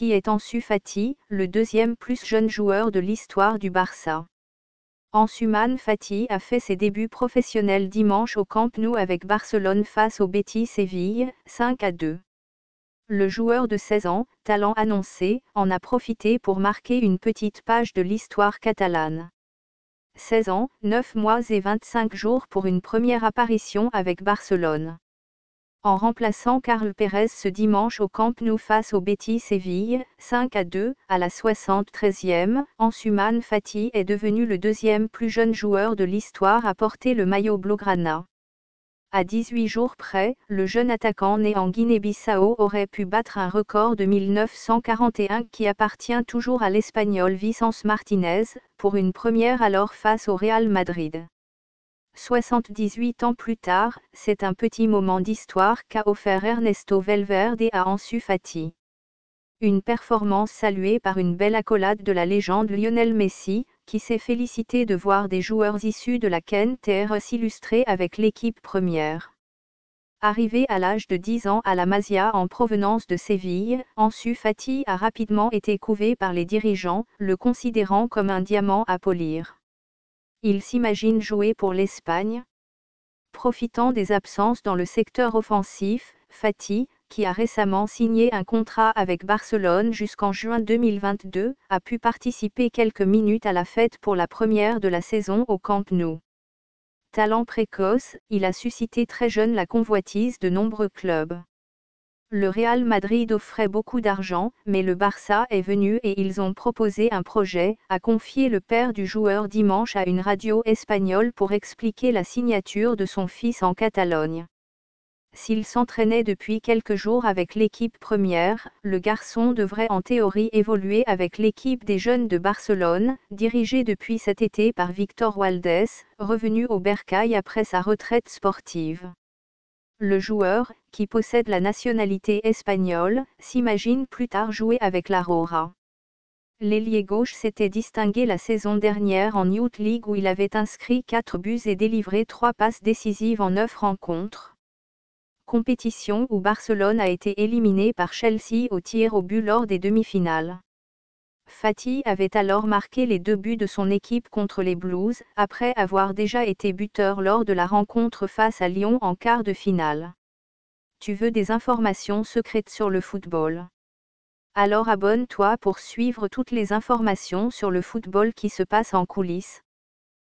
qui est Ansu Fati, le deuxième plus jeune joueur de l'histoire du Barça. Ansu Fati a fait ses débuts professionnels dimanche au Camp Nou avec Barcelone face au Betis Séville, 5-2. Le joueur de 16 ans, talent annoncé, en a profité pour marquer une petite page de l'histoire catalane. 16 ans, 9 mois et 25 jours pour une première apparition avec Barcelone. En remplaçant Carl Pérez ce dimanche au Camp Nou face au Betis Séville, 5-2, à la 73e, Ansu Fati est devenu le deuxième plus jeune joueur de l'histoire à porter le maillot blaugrana. À 18 jours près, le jeune attaquant né en Guinée-Bissau aurait pu battre un record de 1941 qui appartient toujours à l'Espagnol Vicens Martinez, pour une première alors face au Real Madrid. 78 ans plus tard, c'est un petit moment d'histoire qu'a offert Ernesto Valverde à Ansu Fati. Une performance saluée par une belle accolade de la légende Lionel Messi, qui s'est félicité de voir des joueurs issus de la Kentéra s'illustrer avec l'équipe première. Arrivé à l'âge de 10 ans à la Masia en provenance de Séville, Ansu Fati a rapidement été couvé par les dirigeants, le considérant comme un diamant à polir. Il s'imagine jouer pour l'Espagne. Profitant des absences dans le secteur offensif, Fati, qui a récemment signé un contrat avec Barcelone jusqu'en juin 2022, a pu participer quelques minutes à la fête pour la première de la saison au Camp Nou. Talent précoce, il a suscité très jeune la convoitise de nombreux clubs. Le Real Madrid offrait beaucoup d'argent, mais le Barça est venu et ils ont proposé un projet, a confié le père du joueur dimanche à une radio espagnole pour expliquer la signature de son fils en Catalogne. S'il s'entraînait depuis quelques jours avec l'équipe première, le garçon devrait en théorie évoluer avec l'équipe des jeunes de Barcelone, dirigée depuis cet été par Victor Valdés, revenu au Bercail après sa retraite sportive. Le joueur, qui possède la nationalité espagnole, s'imagine plus tard jouer avec la Roja. L'ailier gauche s'était distingué la saison dernière en Youth League où il avait inscrit 4 buts et délivré 3 passes décisives en 9 rencontres. Compétition où Barcelone a été éliminé par Chelsea au tir au but lors des demi-finales. Fati avait alors marqué les 2 buts de son équipe contre les Blues, après avoir déjà été buteur lors de la rencontre face à Lyon en quart de finale. Tu veux des informations secrètes sur le football? Alors abonne-toi pour suivre toutes les informations sur le football qui se passe en coulisses.